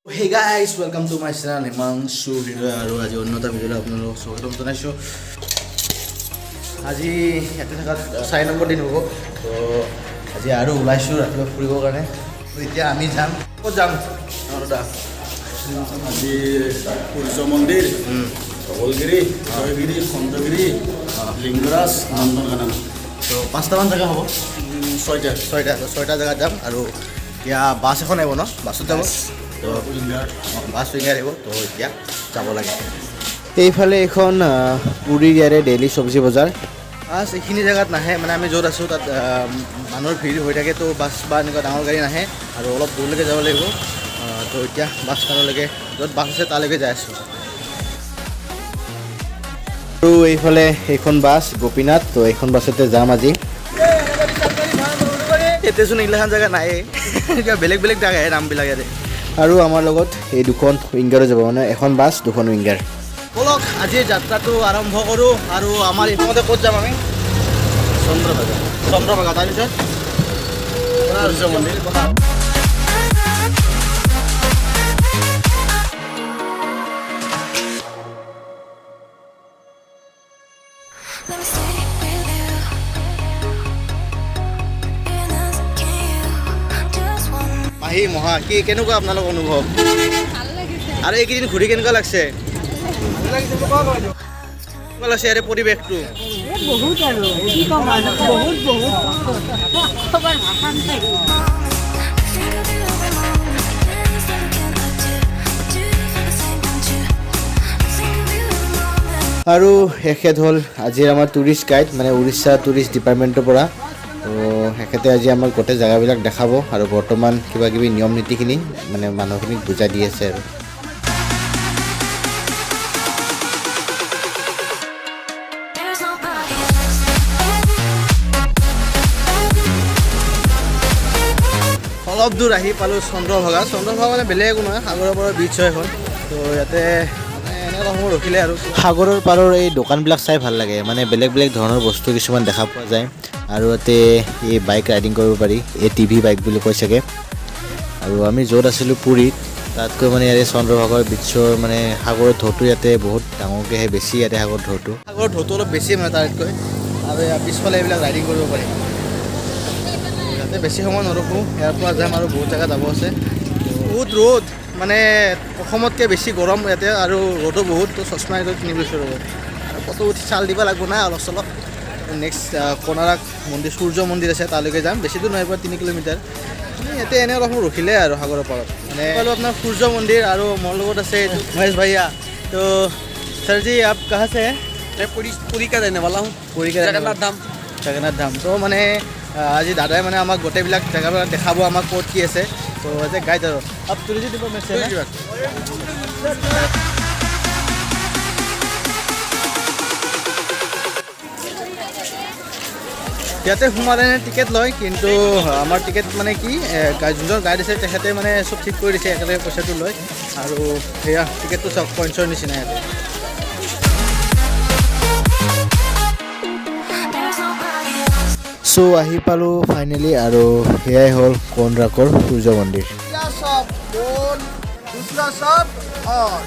Hey guys, welcome to my channel Himanshu video আৰু আজি অন্য এটা ভিডিঅ'লৈ আপোনালোকক স্বাগতম জনাইছোঁ। আজি ইয়াতে থকা 4 নম্বৰ দিন হ'ব। তো আজি আৰু ওলাইছোঁ ৰাতিপুৱা ফুৰিবৰ কাৰণে। তো এতিয়া আমি যাম ক'ত যাম দাদা? আজি সূৰ্য মন্দিৰ, ধৱলগিৰি, জয়গিৰি, খণ্ডগিৰি, লিংগৰাজ, নন্দনকানন। তো 5টামান জেগা হ'ব, 6টা জেগাত যাম আৰু এতিয়া বাছ এখন আহিব ন, বাছত যাব। তো বাছ উইঙাৰ আহিব, তো এতিয়া যাব লাগে। এইফালে এইখন পুৰীৰ ইয়াৰে ডেইলি চব্জি বজাৰ। বাছ এইখিনি জেগাত নাহে, মানে আমি য'ত আছোঁ তাত মানুহৰ ভিৰ হৈ থাকে, তো বাছ বা এনেকুৱা ডাঙৰ গাড়ী নাহে আৰু অলপ দূৰলৈকে যাব লাগিব। তো এতিয়া বাছ ষ্টেণ্ডলৈকে, য'ত বাছ আছে তালৈকে যাই আছোঁ। আৰু এইফালে এইখন বাছ গোপীনাথ, তো এইখন বাছতে যাম আজি। এতিয়াচোন এইগিলাখন জেগা নায়েই, কিবা বেলেগ বেলেগ জেগাহে নামবিলাক ইয়াতে। আৰু আমাৰ লগত এই দুখন উইংগাৰো যাব, মানে এখন বাছ দুখন উইংগাৰ। ব'লক আজিৰ যাত্ৰাটো আৰম্ভ কৰোঁ। আৰু আমাৰ ইতিমধ্যে ক'ত যাম আমি? চন্দ্ৰভাগা, তাৰপিছত সূৰ্য মন্দিৰ। Let me stay with you. In us, can you just one? মাহী মহা কি কেনেকুৱা আপোনালোকৰ অনুভৱ? আৰু এইকেইদিন ঘূৰি কেনেকুৱা লাগছে? কেনেকুৱা লাগছে ইয়াৰে পৰিৱেশটো? বহুত আৰু কি ক'ম আৰু বহুত খবৰ ভাষা নাই। Think of you every moment. There's nothing I do. Do you feel the same, don't you? Think of you every moment. আৰু এখেত হ'ল আজিৰ আমাৰ টুৰিষ্ট গাইড, মানে উৰিষ্যা টুৰিষ্ট ডিপাৰ্টমেণ্টৰ পৰা। তো এখেতে আজি আমাক গোটেই জেগাবিলাক দেখাব আৰু বৰ্তমান কিবা কিবি নিয়ম নীতিখিনি মানে মানুহখিনিক বুজাই দি আছে আৰু। There's nobody else. অলপ দূৰ আহি পালোঁ চন্দ্ৰভাগা। চন্দ্ৰভাগা মানে বেলেগ একো নহয়, সাগৰৰ পাৰৰ বীচ হয় এখন। তো ইয়াতে মানে এনেকুৱা সময় ৰখিলে আৰু সাগৰৰ পাৰৰ এই দোকানবিলাক চাই ভাল লাগে, মানে বেলেগ বেলেগ ধৰণৰ বস্তু কিছুমান দেখা পোৱা যায়। আৰু ইয়াতে এই বাইক ৰাইডিং কৰিব পাৰি, এই টিভি বাইক বুলি কয় চাগে। আৰু আমি য'ত আছিলোঁ পুৰীত, তাতকৈ মানে ইয়াতে চন্দ্ৰভাগৰ বীচৰ মানে সাগৰৰ ঢৌটো ইয়াতে বহুত ডাঙৰকৈহে বেছি, ইয়াতে সাগৰৰ ঢৌটো অলপ বেছি মানে তাতকৈ। আৰু ইয়াৰ পিছফালে এইবিলাক ৰাইডিং কৰিব পাৰি। ইয়াতে বেছি সময় নৰখোঁ, ইয়াৰ পৰা যাম আৰু বহুত জেগা যাব আছে। বহুত ৰ'দ, মানে অসমতকৈ বেছি গৰম ইয়াতে, আৰু ৰ'দো বহুত। তো চশমা এযোৰ কিনি লৈছোঁ ৰ'দত, আৰু ফটো উঠি চাল দিব লাগিব নাই অলপ চলপ। নেক্সট কোণাৰ্ক মন্দিৰ, সূৰ্য মন্দিৰ আছে, তালৈকে যাম। বেছি দূৰ নহয়, 3 কিলোমিটাৰ। ইয়াতে এনেই অলপ ৰখিলে আৰু সাগৰৰ পাৰত। মানে আপোনাৰ সূৰ্য মন্দিৰ, আৰু মোৰ লগত আছে মহেশ ভাইয়া। তো ছাৰজি আপ কাহা से हैं? मैं पुरी का रहने वाला हूँ। পুৰী কে জগন্নাথ ধাম। তো মানে আজি দাদাই মানে আমাক গোটেইবিলাক জেগাবিলাক দেখাব, আমাক ক'ত কি আছে। তো এজ এ গাইড আৰু আপ টুৰিজম ডিপাৰ্টমেণ্ট से हैं? ইয়াতে সোমালে টিকেট লয়, কিন্তু আমাৰ টিকেট মানে কি যোনজন গাইড আছে তেখেতে মানে চব ঠিক কৰি দিছে, একেলগে পইচাটো লয়। আৰু সেয়া টিকেটটো চব পইণ্টৰ নিচিনা ইয়াতে। There's nobody else. চ' আহি পালোঁ ফাইনেলি, আৰু সেয়াই হ'ল কোণাৰ্কৰ সূৰ্য মন্দিৰ। दूसरा शब्द और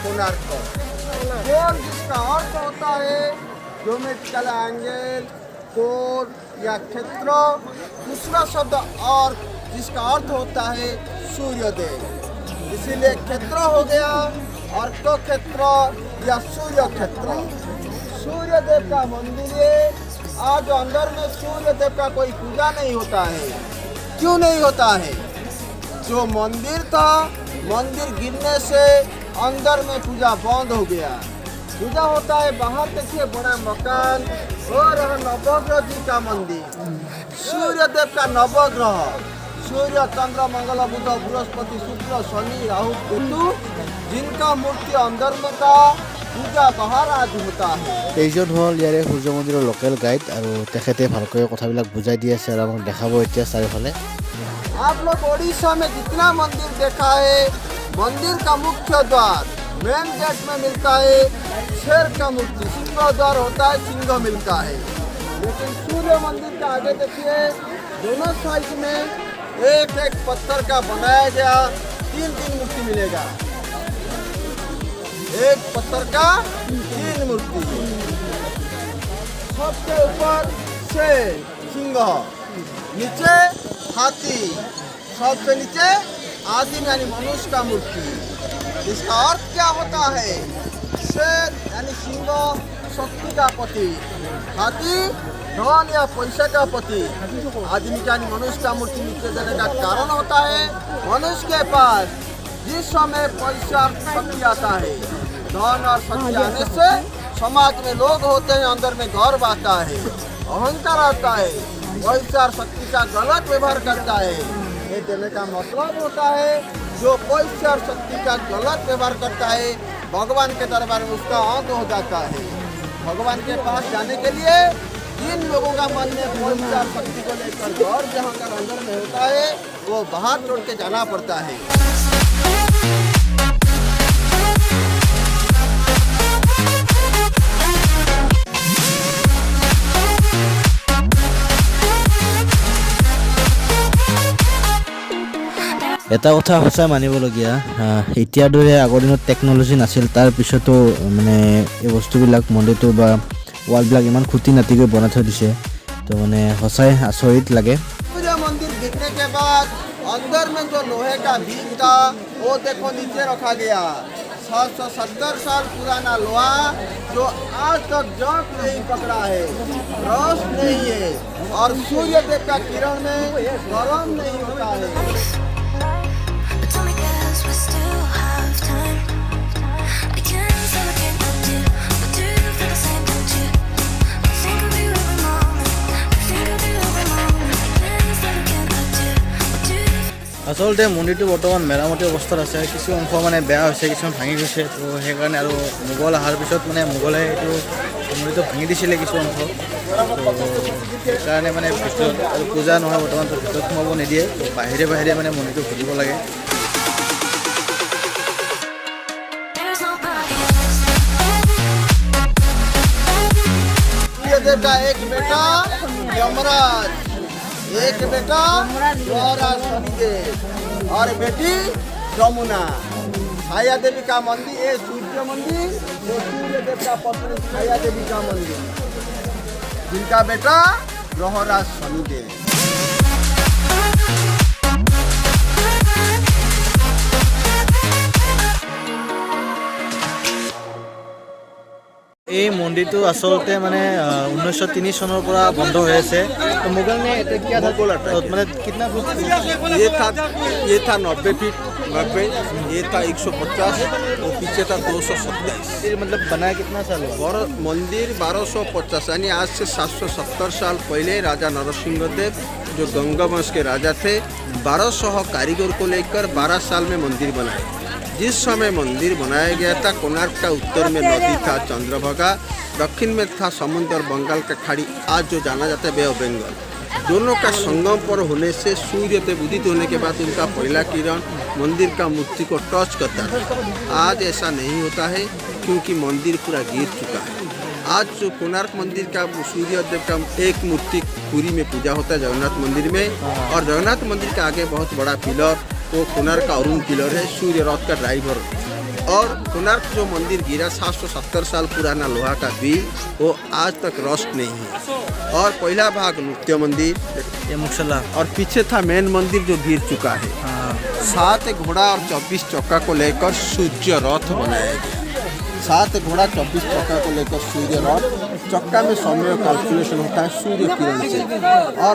कोणार्क। कोण जिसका अर्थ होता है ज्योमेट्रिकल एंगल, कोण या क्षेत्र। दूसरा शब्द और जिसका अर्थ होता है सूर्यदेव, इसीलिए क्षेत्र हो गया अर्क क्षेत्र या सूर्य क्षेत्र। सूर्यदेव का मंदिर है। आज अंदर में सूर्यदेव का कोई पूजा नहीं होता है। क्यों नहीं होता है? जो मंदिर था, मंदिर गिरने से अंदर में पूजा बंद हो गया। पूजा होता है बाहर, देखिए बड़ा मकान, और नवग्रह जी का मंदिर, सूर्यदेव का नवग्रह, सूर्य चंद्र मंगल बुध बृहस्पति शुक्र शनि राहु केतु, जिनका मूर्ति अंदर में था, पूजा बाहर आज होता है। এইজন হ'ল ইয়াৰে সূৰ্য মন্দিৰৰ লোকেল গাইড, আৰু তেখেতে ভালকৈ কথাবিলাক বুজাই দি আছে আৰু আমাক দেখাব এতিয়া চাৰিওফালে। आप लोग उड़ीसा में जितना मंदिर देखा है, मंदिर का मुख्य द्वार मेन गेट में मिलता है शेर का मूर्ति, सिंह द्वार होता है, सिंह मिलता है। लेकिन सूर्य मंदिर के आगे देखिए दोनों साइड में एक एक पत्थर का बनाया गया 3 मूर्ति मिलेगा। एक पत्थर का 3 मूर्ति। सबसे ऊपर शेर सिंह, नीचे हाथी, सबसे नीचे आदिम यानी मनुष्य का मूर्ति। इसका अर्थ क्या होता है? शेर यानी सिंह शक्ति का प्रतीक, हाथी धन या पैसा का प्रतीक, आदमी का यानी मनुष्य का मूर्ति नीचे देने का कारण होता है मनुष्य के पास जिस समय पैसा शक्ति आता है, धन और शक्ति आने से समाज में लोग होते हैं, अंदर में गर्व आता है, अहंकार आता है, पैसा और शक्ति का गलत व्यवहार करता है। ये देने का मतलब होता है जो पैसा और शक्ति का गलत व्यवहार करता है, भगवान के दरबार में उसका अंत हो जाता है। भगवान के पास जाने के लिए जिन लोगों का मन में पैसा और शक्ति को लेकर गर्व जहाँ का अंदर में होता है, वो बाहर छोड़ के जाना पड़ता है। এটা কথা সঁচাই মানিবলগীয়া, এতিয়াৰ দৰে আগৰ দিনত টেকন'লজি নাছিল, তাৰ পিছতো মানে এই বস্তুবিলাক মন্দিৰটো বা ৱালবিলাক ইমান খুঁটি নাটিকৈ বনাই থৈ দিছে। তো মানে সঁচাই আচৰিত লাগে। सूर्य मंदिर गिरने के बाद अंदर में जो लोहे का बीज था वो देखो नीचे रखा गया। 770 साल पुराना लोहा जो आज तक जंग नहीं पकड़ा है, रोस्ट नहीं है और सूर्य देव का किरण में गरम नहीं होता है। But tell me, guys, we still have time. I can't say I can't love you, but do you feel the same, don't you? I think of you every moment. I think of you every moment. Can't say I can't love you, but do you feel the same? আচলতে মন্দিৰটো বৰ্তমান মেৰামতি অৱস্থাত আছে, কিছু অংশ মানে বেয়া হৈছে, কিছুমান ভাঙি গৈছে। তো সেইকাৰণে আৰু মোগল অহাৰ পিছত মানে মোগলে এইটো মন্দিৰটো ভাঙি দিছিলে কিছু অংশ। সেইকাৰণে মানে ভিতৰত আৰু পূজা নহয় বৰ্তমান, ভিতৰত সোমাব নিদিয়ে। তো বাহিৰে বাহিৰে মানে মন্দিৰটো ঘূৰিব লাগে। There's nobody else. सूर्य देव का एक बेटा यमराज, एक बेटा गौरा शनिदेव और बेटी यमुना। छाया देवी का मंदिर, ये सूर्य मंदिर, वो सूर्य देव का पत्नी छाया देवी का मंदिर, जिनका बेटा ग्रहराज शनिदेव। এই মন্দিৰটো আচলতে মানে 1903 চনৰ পৰা বন্ধ হৈ আছে। তো মোগল ने क्या था মানে कितना फुट? ये था 90 फीट 90, ये था 150 और पीछे था 227। ये मतलब बनाया कितना साल हुआ? और मंदिर 1250 यानी आज से 770 साल पहले राजा नरसिंह देव जो गंगा वंश के राजा थे, 1200 कारीगर को लेकर 12 साल में मंदिर बनाए। जिस समय मंदिर बनाया गया था, कोणार्क का उत्तर में नदी था चंद्रभागा, दक्षिण में था समुद्र बंगाल का खाड़ी, आज जो जाना जाता है बे ऑफ बंगाल। दोनों का संगम पर होने से सूर्य देव उदित होने के बाद उनका पहला किरण मंदिर का मूर्ति को टच करता था। आज ऐसा नहीं होता है क्योंकि मंदिर पूरा गिर चुका है। आज जो कोणार्क मंदिर का सूर्य देव का एक मूर्ति पुरी में पूजा होता है जगन्नाथ मंदिर में, और जगन्नाथ मंदिर के आगे बहुत बड़ा पिलर वो कोणार्क का अरुण पिलर है, सूर्य रथ का ड्राइवर। और कोणार्क जो मंदिर गिरा 770 साल पुराना लोहा का बिल, वो आज तक रस्ट नहीं है। और पहला भाग नृत्य मंदिर, ये मुक्सला और पीछे था मेन मंदिर जो गिर चुका है। 7 घोड़ा और 24 चक्का को लेकर सूर्य रथ बनाया गया। 7 घोड़ा 24 चक्का को लेकर सूर्य रथ, चक्का में समय कैलकुलेशन होता है सूर्य किरण से। और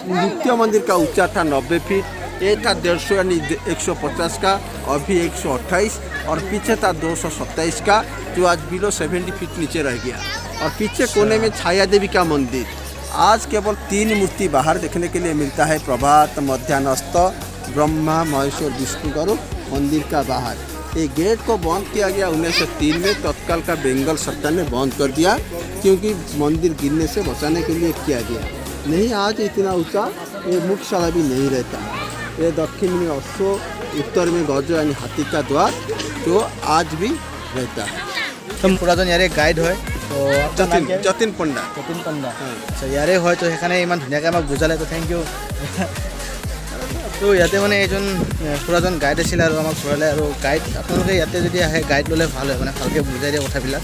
नृत्य मंदिर का ऊंचा था 90 फीट, ये था 150 यानी 150 का, अभी 128, और पीछे था 227 का जो आज बिलो 70 फीट नीचे रह गया। और पीछे कोने में छाया देवी का मंदिर। आज केवल 3 मूर्ति बाहर देखने के लिए मिलता है, प्रभात, मध्यान्हस्त, ब्रह्मा, महेश्वर, विष्णु का रूप मंदिर का बाहर। ये गेट को बंद किया गया 1903 में, तत्काल का बंगाल सरकार ने बंद कर दिया क्योंकि मंदिर गिरने से बचाने के लिए किया गया। नहीं आज इतना ऊंचा ये मुख्यशाला भी नहीं रहता। ये दक्षिण में अश्व, उत्तर में गज यानी हाथी का द्वार जो आज भी रहता है। तुम पुरातन यारे गाइड হয় তো जतिन पंडा। যতীন পাণ্ডা। আচ্ছা ইয়াৰে হয় তো সেইকাৰণে ইমান ধুনীয়াকৈ আমাক বুজালে, তো থেংক ইউ। তো ইয়াতে মানে এজন খুৰাজন গাইড আছিলে আৰু আমাক ঘূৰালে আৰু গাইড আপোনালোকে ইয়াতে যদি আহে গাইড ল'লে ভাল হয় মানে ভালকৈ বুজাই দিয়ে কথাবিলাক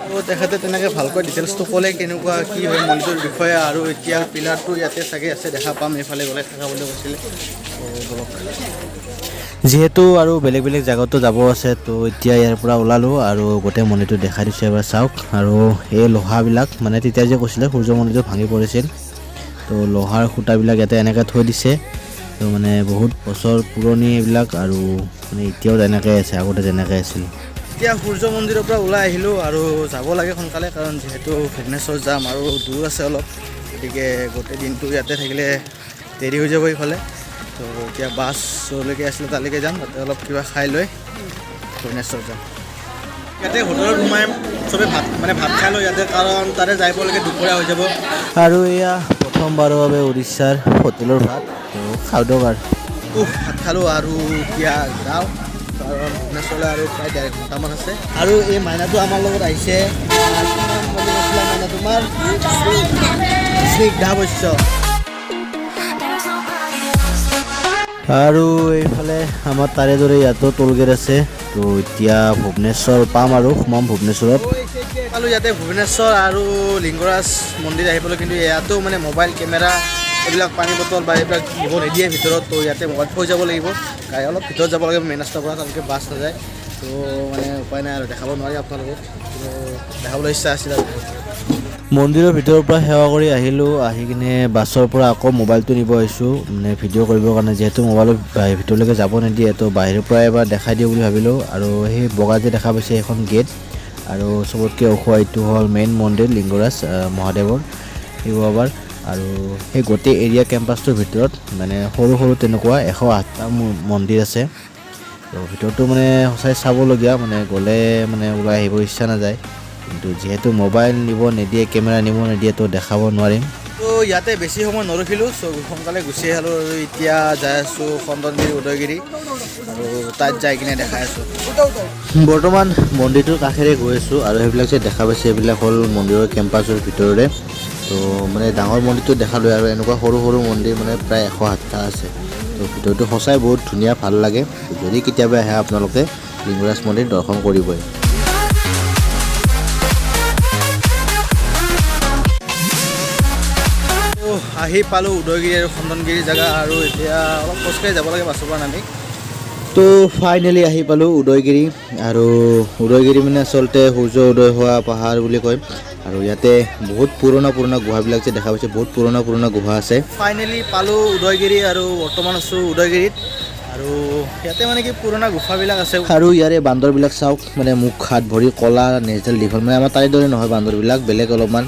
তো তেখেতে তেনেকৈ ভালকৈ ডিটেইলছটো ক'লে কেনেকুৱা কি হয় মন্দিৰটোৰ বিষয়ে আৰু এতিয়া পিলাৰটো ইয়াতে চাগে আছে দেখা পাম এইফালে গ'লে থকা বুলি কৈছিলে যিহেতু আৰু বেলেগ বেলেগ জেগাতো যাব আছে তো এতিয়া ইয়াৰ পৰা ওলালোঁ আৰু গোটেই মন্দিৰটো দেখাই দিছোঁ এবাৰ চাওক আৰু এই লোহাবিলাক মানে তেতিয়া যে কৈছিলে সূৰ্য মন্দিৰটো ভাঙি পৰিছিল তো লোহাৰ খুঁটাবিলাক ইয়াতে এনেকৈ থৈ দিছে তো মানে বহুত বছৰ পুৰণি এইবিলাক আৰু মানে এতিয়াও তেনেকৈ আছে আগতে যেনেকৈ আছিল এতিয়া সূৰ্য মন্দিৰৰ পৰা ওলাই আহিলোঁ আৰু যাব লাগে সোনকালে কাৰণ যিহেতু ভুৱনেশ্বৰ যাম আৰু দূৰ আছে অলপ গতিকে গোটেই দিনটো ইয়াতে থাকিলে দেৰি হৈ যাব এইফালে তো এতিয়া বাছ য'লৈকে আছিলে তালৈকে যাম তাতে অলপ কিবা খাই লৈ ভুৱনেশ্বৰ যাম ইয়াতে হোটেলত সোমাই চবেই ভাত খাই লওঁ ইয়াতে কাৰণ তাতে যাই পোৱালৈকে দুপৰীয়া হৈ যাব আৰু এয়া প্ৰথমবাৰৰ বাবে উৰিষ্যাৰ হোটেলৰ ভাত তো খাওঁ দিয়ক আৰু ভাত খালোঁ আৰু এতিয়া যাওঁ কাৰণ ভুৱনেশ্বৰলৈ আৰু প্ৰায় 1.5 ঘণ্টামান আছে আৰু এই মাইনাটো আমাৰ লগত আহিছে মাইনা তোমাৰ Snigdha Baishya There's nobody else. আৰু এইফালে আমাৰ তাৰে দৰে ইয়াতো টোল গেট আছে তো এতিয়া ভুৱনেশ্বৰ পাম আৰু সোমাম ভুৱনেশ্বৰত পালোঁ ইয়াতে ভুৱনেশ্বৰ আৰু লিংগৰাজ মন্দিৰ আহি পালোঁ কিন্তু ইয়াতো মানে মোবাইল কেমেৰা এইবিলাক পানী বটল বা এইবিলাক নিব নিদিয়ে ভিতৰত তো ইয়াতে মোবাইল থৈ যাব লাগিব গাড়ী অলপ ভিতৰত যাব লাগিব মেইন ৰাস্তাৰ পৰা তালৈকে বাছ নাযায় তো মানে উপায় নাই আৰু দেখাব নোৱাৰি আপোনালোকক দেখাবলৈ ইচ্ছা আছিল আৰু মন্দিৰৰ ভিতৰৰ পৰা সেৱা কৰি আহিলোঁ আহি কিনে বাছৰ পৰা আকৌ মোবাইলটো নিব আহিছোঁ মানে ভিডিঅ' কৰিবৰ কাৰণে যিহেতু মোবাইলৰ ভিতৰলৈকে যাব নিদিয়ে তো বাহিৰৰ পৰা এবাৰ দেখাই দিওঁ বুলি ভাবিলোঁ আৰু সেই বগা যে দেখা পাইছে সেইখন গেট আৰু চবতকৈ ওখ এইটো হ'ল মেইন মন্দিৰ লিংগৰাজ মহাদেৱৰ শিৱবাবাৰ আৰু সেই গোটেই এৰিয়া কেম্পাছটোৰ ভিতৰত মানে সৰু সৰু তেনেকুৱা 108টা মন্দিৰ আছে তো ভিতৰটো মানে সঁচাই চাবলগীয়া মানে গ'লে মানে ওলাই আহিব ইচ্ছা নাযায় কিন্তু যিহেতু মোবাইল নিব নিদিয়ে কেমেৰা নিব নিদিয়ে তো দেখাব নোৱাৰিম তো ইয়াতে বেছি সময় নৰখিলোঁ সোনকালে গুচি আহিলোঁ আৰু এতিয়া যাই আছোঁ খণ্ডনগিৰি উদয়গিৰি আৰু তাত যাই কিনে দেখাই আছোঁ বৰ্তমান মন্দিৰটোৰ কাষেৰে গৈ আছোঁ আৰু সেইবিলাক যে দেখা পাইছে সেইবিলাক হ'ল মন্দিৰৰ কেম্পাছৰ ভিতৰৰে তো মানে ডাঙৰ মন্দিৰটো দেখালোঁ আৰু এনেকুৱা সৰু সৰু মন্দিৰ মানে প্ৰায় 108টা আছে তো ভিতৰটো সঁচাই বহুত ধুনীয়া ভাল লাগে যদি কেতিয়াবা আহে আপোনালোকে লিংগৰাজ মন্দিৰ দৰ্শন কৰিবই আহি পালোঁ উদয়গিৰি আৰু খণ্ডনগিৰি জেগা আৰু এতিয়া অলপ খোজকাঢ়ি যাব লাগে বাছৰ পৰা নামি তো ফাইনেলি আহি পালোঁ উদয়গিৰি আৰু উদয়গিৰি মানে আচলতে সূৰ্য উদয় হোৱা পাহাৰ বুলি কয় আৰু ইয়াতে বহুত পুৰণা গুহাবিলাক যে দেখা পাইছে বহুত পুৰণা গুহা আছে ফাইনেলি পালোঁ উদয়গিৰি আৰু বৰ্তমান আছোঁ উদয়গিৰিত আৰু ইয়াতে মানে কি পুৰণা গুফাবিলাক আছে আৰু ইয়াৰে বান্দৰবিলাক চাওক মানে মুখ হাত ভৰি ক'লা নেজডাল দীঘল মানে আমাৰ তাৰে দৰে নহয় বান্দৰবিলাক বেলেগ অলপমান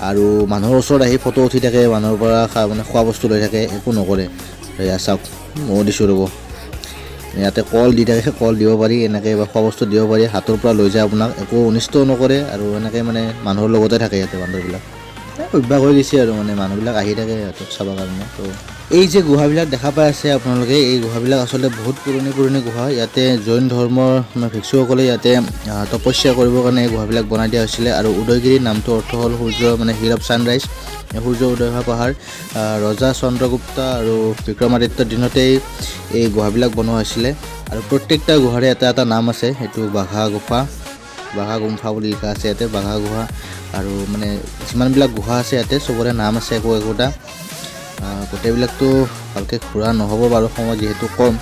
আৰু মানুহৰ ওচৰত আহি ফটো উঠি থাকে মানুহৰ পৰা মানে খোৱা বস্তু লৈ থাকে একো নকৰে এয়া চাওক ময়ো দিছোঁ ৰ'ব ইয়াতে কল দি থাকে কল দিব পাৰি এনেকৈ বা খোৱা বস্তু দিব পাৰি হাতৰ পৰা লৈ যায় আপোনাক একো অনিষ্টও নকৰে আৰু এনেকৈ মানে মানুহৰ লগতে থাকে ইয়াতে বান্দৰবিলাক অভ্যাস হৈ গৈছে আৰু মানে মানুহবিলাক আহি থাকে সিহঁতক চাবৰ কাৰণে তো এই যে গুহাবিলাক দেখা পাই আছে আপোনালোকে এই গুহাবিলাক আচলতে বহুত পুৰণি গুহা ইয়াতে জৈন ধৰ্মৰ ভিক্ষুসকলে ইয়াতে তপস্যা কৰিবৰ কাৰণে এই গুহাবিলাক বনাই দিয়া হৈছিলে আৰু উদয়গিৰি নামটো অৰ্থ হ'ল সূৰ্য মানে হিল অফ ছানৰাইজ সূৰ্য উদয় হোৱা পাহাৰ ৰজা চন্দ্ৰগুপ্ত আৰু বিক্ৰমাদিত্যৰ দিনতেই এই গুহাবিলাক বনোৱা হৈছিলে আৰু প্ৰত্যেকটা গুহাৰে এটা নাম আছে সেইটো বাঘা গুম্ফা বুলি লিখা আছে ইয়াতে বাঘা গুহা আৰু মানে যিমানবিলাক গুহা আছে ইয়াতে চবৰে নাম আছে একোটা গোটেইবিলাকতো ভালকৈ ঘূৰা নহ'ব বাৰু সময় যিহেতু কম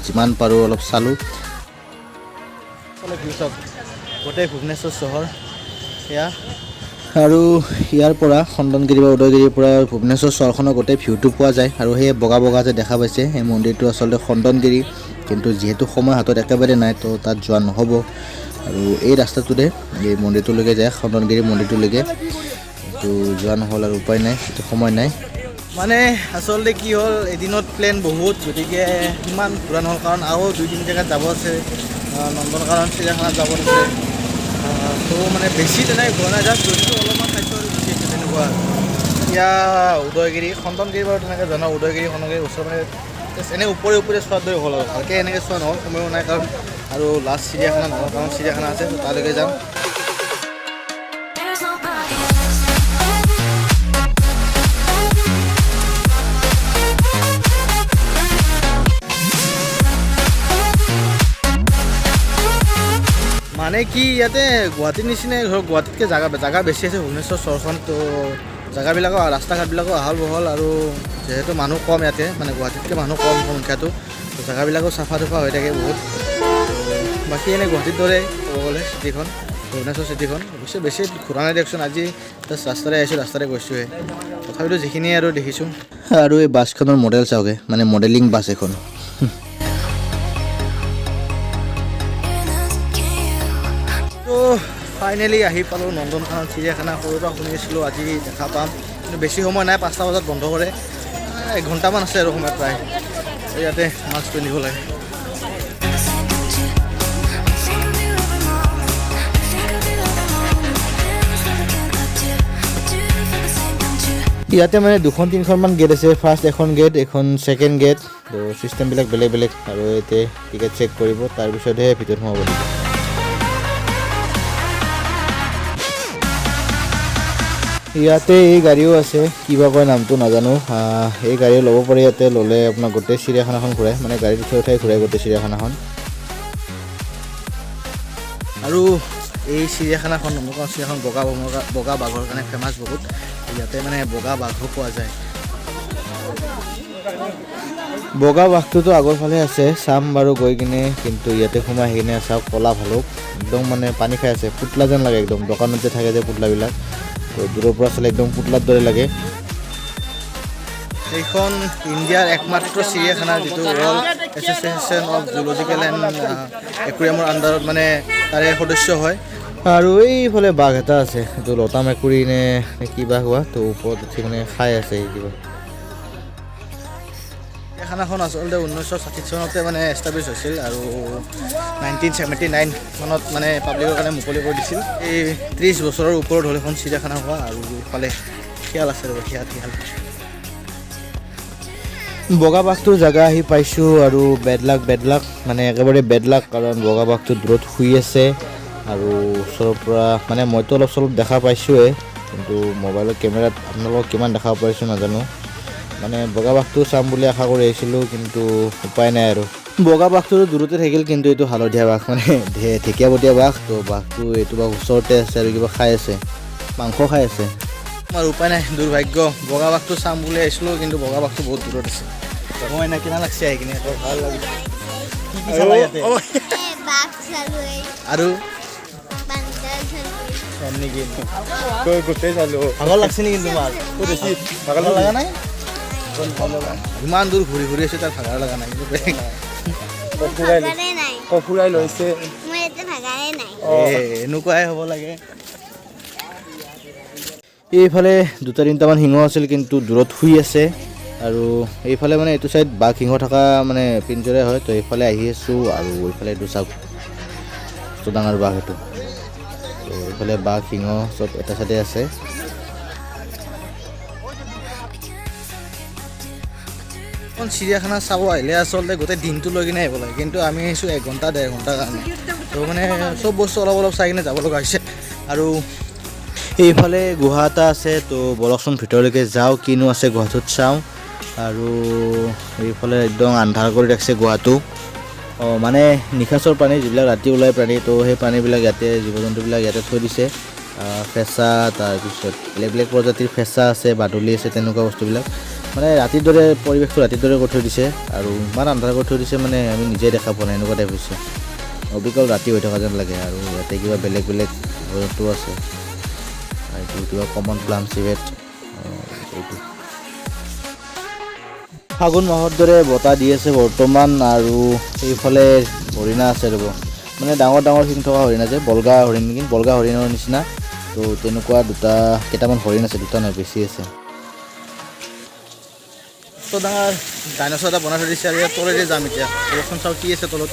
যিমান পাৰোঁ অলপ চালোঁ গোটেই ভুৱনেশ্বৰ চহৰ সেয়া আৰু ইয়াৰ পৰা খণ্ডনগিৰি বা উদয়গিৰিৰ পৰা ভুৱনেশ্বৰ চহৰখনৰ গোটেই ভিউটো পোৱা যায় আৰু সেই বগা যে দেখা পাইছে সেই মন্দিৰটো আচলতে খণ্ডনগিৰি কিন্তু যিহেতু সময় হাতত একেবাৰে নাই তো তাত যোৱা নহ'ব আৰু এই ৰাস্তাটোৰে এই মন্দিৰটোলৈকে যায় খণ্ডনগিৰি মন্দিৰটোলৈকে কিন্তু যোৱা নহ'ল আৰু উপায় নাই সেইটো সময় নাই মানে আচলতে কি হ'ল এদিনত প্লেন বহুত গতিকে ইমান ঘূৰা নহ'ল কাৰণ আৰু 2-3 জেগাত যাব আছে নন্দনকানন চিৰিয়াখানাত যাব আছে তো মানে বেছি তেনেকৈ ঘূৰা নাই জাষ্ট গৈছোঁ অলপমান খাইছোঁ আৰু গুচি আছে তেনেকুৱা এতিয়া উদয়গিৰি খণ্ডনগিৰি বাৰু তেনেকৈ জানো উদয়গিৰি খণ্ডগিৰি ওচৰ মানে এনেই ওপৰে চোৱাৰ দৰে হ'ল আৰু ভালকৈ এনেকৈ চোৱা নহ'ল সময়ো নাই কাৰণ আৰু লাষ্ট চিৰিয়াখানা নন্দনকানন চিৰিয়াখানা আছে তালৈকে যাম There's nobody else. মানে কি ইয়াতে গুৱাহাটীৰ নিচিনাই ধৰক গুৱাহাটীতকৈ জাগা বেছি আছে ভুৱনেশ্বৰ চহৰখন তো জাগাবিলাকো ৰাস্তা ঘাটবিলাকো আহল বহল আৰু যিহেতু মানুহ কম ইয়াতে মানে গুৱাহাটীতকৈ মানুহ কম সংখ্যাটো তো জাগাবিলাকো চাফা তুফা হৈ থাকে বহুত বাকী এনেই গুৱাহাটীৰ দৰে ক'ব গ'লে চিটিখন ভুৱনেশ্বৰ চিটিখন অৱশ্যে বেছি ঘূৰা নাই দিয়কচোন আজি জাষ্ট ৰাস্তাৰে আহিছোঁ ৰাস্তাৰে গৈছোঁহে তথাপিতো যিখিনি আৰু দেখিছোঁ আৰু এই বাছখনৰ মডেল চাওকে মানে মডেলিং বাছ এখন তো ফাইনেলি আহি পালোঁ নন্দনকানন চিৰিয়াখানা সৰুৰ পৰা শুনি আছিলোঁ আজি দেখা পাম কিন্তু বেছি সময় নাই 5টা বজাত বন্ধ কৰে 1 ঘণ্টামান আছে আৰু সময় প্ৰায় ইয়াতে মাস্ক পিন্ধিব লাগে ইয়াতে মানে 2-3খনমান গেট আছে ফাৰ্ষ্ট এখন গেট এখন ছেকেণ্ড গেট তো চিষ্টেমবিলাক বেলেগ বেলেগ আৰু ইয়াতে টিকেট চেক কৰিব তাৰপিছতহে ভিতৰত সোমাব লাগিব ইয়াতে এই গাড়ীও আছে কিবা কয় নামটো নাজানো এই গাড়ী ল'ব পাৰি ইয়াতে ল'লে আপোনাৰ গোটেই চিৰিয়াখানাখন ঘূৰাই মানে গাড়ীত উঠাই ঘূৰাই গোটেই চিৰিয়াখানাখন আৰু এই চিৰিয়াখানাখন নন্দনকানন চিৰিয়াখানাখন বগা বাঘৰ কাৰণে ফেমাছ বহুত ইয়াতে মানে বগা বাঘো পোৱা যায় বগা বাঘটোতো আগৰ ফালে আছে চাম বাৰু গৈ কিনে কিন্তু ইয়াতে সোমাই আহি কিনে চাওক ক'লা ভালুক একদম মানে পানী খাই আছে পুতলা যেন লাগে একদম দোকানত যে থাকে যে পুতলাবিলাক তো দূৰৰ পৰা চালে একদম পুতলাৰ দৰে লাগে এইখন ইণ্ডিয়াৰ একমাত্ৰ চিৰিয়াখানা যিটো world association of zoological and একুৰিয়ামৰ আণ্ডাৰত মানে তাৰে সদস্য হয় আৰু এইফালে বাঘ এটা আছে এইটো লতা মেকুৰী নে কিবা হোৱা তো ওপৰত উঠি মানে খাই আছে কিবা চিৰিয়াখানাখন আচলতে 1960 চনতে মানে এষ্টাব্লিছ হৈছিল আৰু 1979 চনত মানে পাব্লিকৰ কাৰণে মুকলি কৰি দিছিল এই 30 বছৰৰ ওপৰত হ'ল এখন চিৰিয়াখানা হোৱা আৰু ইফালে শিয়াল আছে ৰ'ব শিয়াল বগা বাঘটোৰ জেগা আহি পাইছোঁ আৰু বেড লাক মানে একেবাৰে বেড লাক কাৰণ বগা বাঘটো দূৰত শুই আছে আৰু ওচৰৰ পৰা মানে মইতো অলপ চলপ দেখা পাইছোঁৱে কিন্তু মোবাইলৰ কেমেৰাত আপোনালোকক কিমান দেখা পাইছোঁ নাজানো মানে বগা বাঘটো চাম বুলি আশা কৰি আহিছিলোঁ কিন্তু উপায় নাই আৰু বগা বাঘটোতো দূৰতে থাকিল কিন্তু এইটো হালধীয়া বাঘ মানে ঢেকীয়াপতীয়া বাঘ তো বাঘটো এইটো বাঘ ওচৰতে আছে আৰু কিবা খাই আছে মাংস খাই আছে আমাৰ উপায় নাই দুৰ্ভাগ্য বগা বাঘটো চাম বুলি আহিছিলোঁ কিন্তু বগা বাঘটো বহুত দূৰত আছে মই এনে কিমান লাগছে আহি কিনে ভাল লাগিছে আৰু নেকি গোটেই চালোঁ ভাগৰ লাগছে নেকি তোমাৰ বেছি ভাগৰ লগা নাই ইমান দূৰ ঘূৰি ঘূৰি আছোঁ তাৰ ভাগৰ লগা নাই ফুৰাই লৈছে এনেকুৱাই হ'ব লাগে এইফালে 2-3টামান সিংহ আছিল কিন্তু দূৰত শুই আছে আৰু এইফালে মানে এইটো চাইড বাঘ সিংহ থকা মানে পিঞ্জৰাই হয় তো এইফালে আহি আছোঁ আৰু এইফালে এইটো চাওক ডাঙৰ বাঘ এইটো তো এইফালে বাঘ সিংহ চব এটা চাইডে আছে চিৰিয়াখানা চাব আহিলে আচলতে গোটেই দিনটো লৈ কিনে আহিব লাগে কিন্তু আমি আহিছোঁ 1 ঘণ্টা 1.5 ঘণ্টাৰ কাৰণে তো মানে চব বস্তু অলপ অলপ চাই কিনে যাব লগা হৈছে আৰু এইফালে গুহা এটা আছে তো বলকচোন ভিতৰলৈকে যাওঁ কিনো আছে গুহাটোত চাওঁ আৰু এইফালে একদম আন্ধাৰ কৰি ৰাখিছে গুহাটো মানে নিশাচৰ প্ৰাণী যিবিলাক ৰাতি ওলাই প্ৰাণী তো সেই প্ৰাণীবিলাক ইয়াতে জীৱ জন্তুবিলাক ইয়াতে থৈ দিছে ফেঁচা তাৰপিছত বেলেগ বেলেগ প্ৰজাতিৰ ফেঁচা আছে বাদুলি আছে তেনেকুৱা বস্তুবিলাক মানে ৰাতিৰ দৰে পৰিৱেশটো ৰাতিৰ দৰে কৰি থৈ দিছে আৰু ইমান আন্ধাৰ কৰি থৈ দিছে মানে আমি নিজে দেখা পোৱা নাই এনেকুৱা টাইপ হৈছে অবিকল ৰাতি হৈ থকা যেন লাগে আৰু ইয়াতে কিবা বেলেগ বেলেগ জন্তু আছে এইটো কিবা কমন প্লাম চিভেট এইটো ফাগুন মাহৰ দৰে বতাহ দি আছে বৰ্তমান আৰু এইফালে হৰিণা আছে ৰ'ব মানে ডাঙৰ ডাঙৰ শিং থকা হৰিণা যে বলগা হৰিণ নেকি বলগা হৰিণৰ নিচিনা তো তেনেকুৱা কেইটামান হৰিণ আছে দুটা নহয় বেছি আছে তো ডাঙৰ ডাইনছৰ এটা বনাই থৈ দিছে আৰু ইয়াত তলেৰে যাম এতিয়া অলপমান চাওঁ কি আছে তলত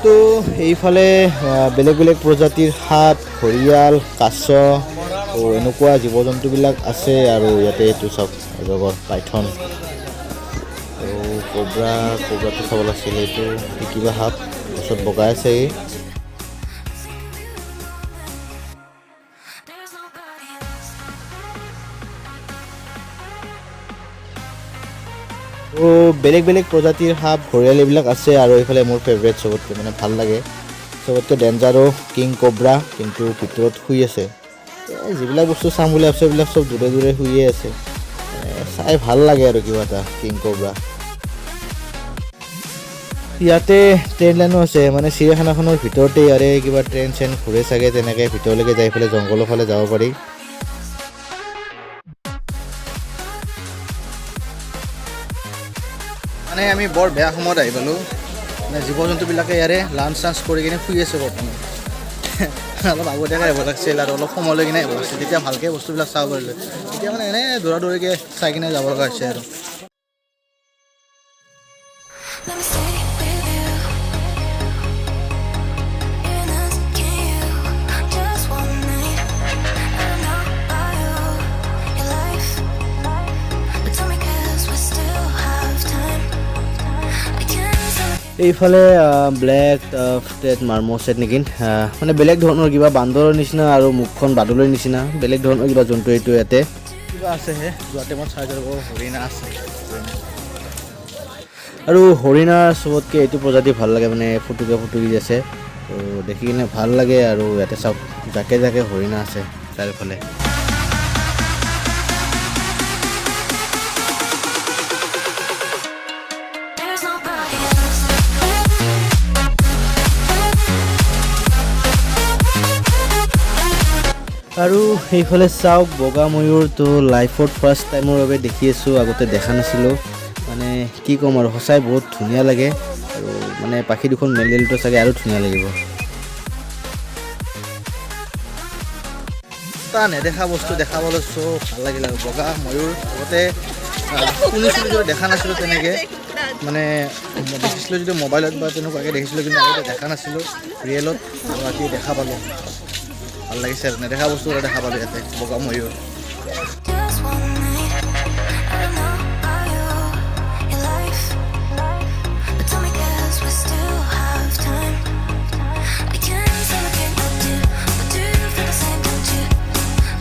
তো এইফালে বেলেগ বেলেগ প্ৰজাতিৰ সাপ ঘৰিয়াল কাছ এনেকুৱা জীৱ জন্তুবিলাক আছে আৰু ইয়াতে এইটো চাওক অজগৰ পাইথন তো কোব্ৰাটো চাব লাগিছিল এইটো কিবা সাপ গছত বগাই আছে তো বেলেগ বেলেগ প্ৰজাতিৰ সাপ ঘৰিয়াল এইবিলাক আছে আৰু এইফালে মোৰ ফেভৰেট চবতকৈ মানে ভাল লাগে চবতকৈ ডেঞ্জাৰো কিং কোব্ৰা কিন্তু ভিতৰত শুই আছে যিবিলাক বস্তু চাম বুলি ভাবিছোঁ এইবিলাক চব দূৰে দূৰে শুইয়ে আছে চাই ভাল লাগে আৰু কিবা এটা কিং কোব্ৰা ইয়াতে ট্ৰেইন লাইনো আছে মানে চিৰিয়াখানাখনৰ ভিতৰতে ইয়াৰে কিবা ট্ৰেইন চেইন ঘূৰে চাগে তেনেকৈ ভিতৰলৈকে যাই পেলাই জংঘলৰ ফালে যাব পাৰি মানে আমি বৰ বেয়া সময়ত আহি পালোঁ মানে জীৱ জন্তুবিলাকে ইয়াৰে লাঞ্চ চাঞ্চ কৰি কিনে শুই আছে বৰ্তমান অলপ আগতীয়াকৈ আহিব লাগিছিল আৰু অলপ সময় লৈ কিনে আহিব লাগিছিল তেতিয়া ভালকৈ বস্তুবিলাক চাব পাৰিলোঁ এতিয়া মানে এনেই দৌৰা দৌৰিকৈ চাই কিনে যাব লগা হৈছে আৰু Let me stay with you. You're asking you just one night. I don't know about you, your life, but tell me 'cause we still have time. We can still এইফালে ব্লেক ষ্টেট মাৰ্মছেট নেকি মানে বেলেগ ধৰণৰ কিবা বান্দৰৰ নিচিনা আৰু মুখখন বাদুলৰ নিচিনা বেলেগ ধৰণৰ কিবা জন্তু এইটো ইয়াতে কিবা আছেহে যোৱা টাইমত চাই যাব হৰিণা আছে আৰু হৰিণাৰ চবতকৈ এইটো প্ৰজাতি ভাল লাগে মানে ফুটুকি আছে তো দেখি কিনে ভাল লাগে আৰু ইয়াতে চাওক জাকে জাকে হৰিণা আছে চাৰিওফালে there's nobody else. আৰু সেইফালে চাওক বগা ময়ূৰটো লাইফত ফাৰ্ষ্ট টাইমৰ বাবে দেখি আছোঁ আগতে দেখা নাছিলোঁ মানে কি ক'ম আৰু সঁচাই বহুত ধুনীয়া লাগে আৰু মানে পাখি দুখন মেলিলেতো চাগে আৰু ধুনীয়া লাগিব এটা নেদেখা বস্তু দেখা পালোঁ চ' ভাল লাগিল আৰু বগা ময়ূৰ আগতে শুনিছিলোঁ যদিও দেখা নাছিলোঁ তেনেকৈ মানে দেখিছিলোঁ যদিও মোবাইলত বা তেনেকুৱাকৈ দেখিছিলোঁ কিন্তু আগতে দেখা নাছিলোঁ ৰিয়েলত ৰাতি দেখা পালোঁ ভাল লাগিছে আৰু নেদেখা বস্তু এটা দেখা পালোঁ ইয়াতে বগা ময়ূৰ Just one night. I don't know about you, your life, but tell me 'cause we still have time. We can say we can't go to, but do you feel the same, don't you?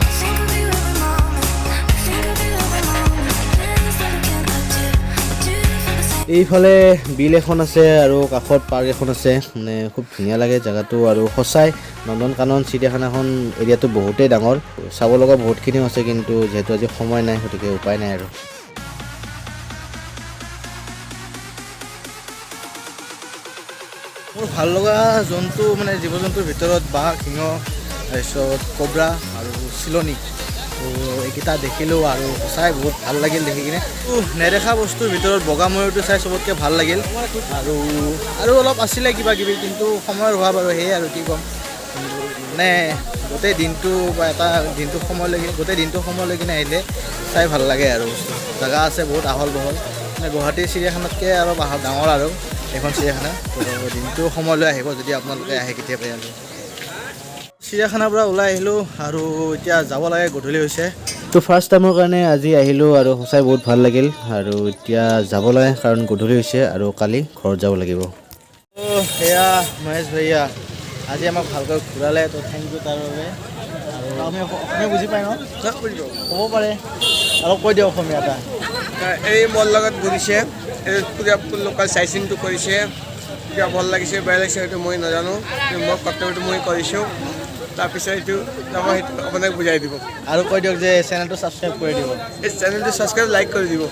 I think of you every moment. I think of you every moment. We can say we can't go to, but do you feel the same? এইফালে বিল এখন আছে আৰু কাষত park এখন আছে মানে খুব ধুনীয়া লাগে জেগাটো আৰু সঁচাই নন্দন কানন চিৰিয়াখানাখন এৰিয়াটো বহুতেই ডাঙৰ চাব লগা বহুতখিনিও আছে কিন্তু যিহেতু আজি সময় নাই গতিকে উপায় নাই আৰু মোৰ ভাল লগা জন্তু মানে জীৱ জন্তুৰ ভিতৰত বাঘ সিংহ তাৰপিছত কোব্ৰা আৰু চিলনী তো এইকেইটা দেখিলোঁ আৰু সঁচাই বহুত ভাল লাগিল দেখি কিনে নেদেখা বস্তুৰ ভিতৰত বগা ময়ূৰটো চাই চবতকৈ ভাল লাগিল আৰু অলপ আছিলে কিবা কিবি কিন্তু সময়ৰ অভাৱ আৰু সেয়ে আৰু কি ক'ম মানে গোটেই দিনটো বা এটা দিনটো গোটেই দিনটো সময় লৈ কিনে আহিলে চাই ভাল লাগে আৰু জেগা আছে বহুত আহল বহল মানে গুৱাহাটী চিৰিয়াখানাতকৈ অলপ ডাঙৰ আৰু এইখন চিৰিয়াখানা তো দিনটো সময় লৈ আহিব যদি আপোনালোকে আহে কেতিয়াবা আৰু চিৰিয়াখানাৰ পৰা ওলাই আহিলোঁ আৰু এতিয়া যাব লাগে গধূলি হৈছে তো ফাৰ্ষ্ট টাইমৰ কাৰণে আজি আহিলোঁ আৰু সঁচাই বহুত ভাল লাগিল আৰু এতিয়া যাব লাগে কাৰণ গধূলি হৈছে আৰু কালি ঘৰত যাব লাগিব সেয়া মহেশ ভাইয়া আজি আমাক ভালকৈ ঘূৰালে তো থেংক ইউ তাৰ বাবে আৰু আমি অসমীয়া বুজি পাই ন ক'ব পাৰে অলপ কৈ দিয়ক অসমীয়া এটা এই মোৰ লগত ঘূৰিছে এই পুৰা লোকেল চাইচিংটো কৰিছে কিবা ভাল লাগিছে বেয়া লাগিছে সেইটো মই নাজানো মোৰ কৰ্তব্যটো মই কৰিছোঁ তাৰপিছত এইটো মই সেইটো আপোনাক বুজাই দিব আৰু কৈ দিয়ক যে চেনেলটো ছাবস্ক্ৰাইব কৰি দিব এই চেনেলটো ছাবস্ক্ৰাইব লাইক কৰি দিব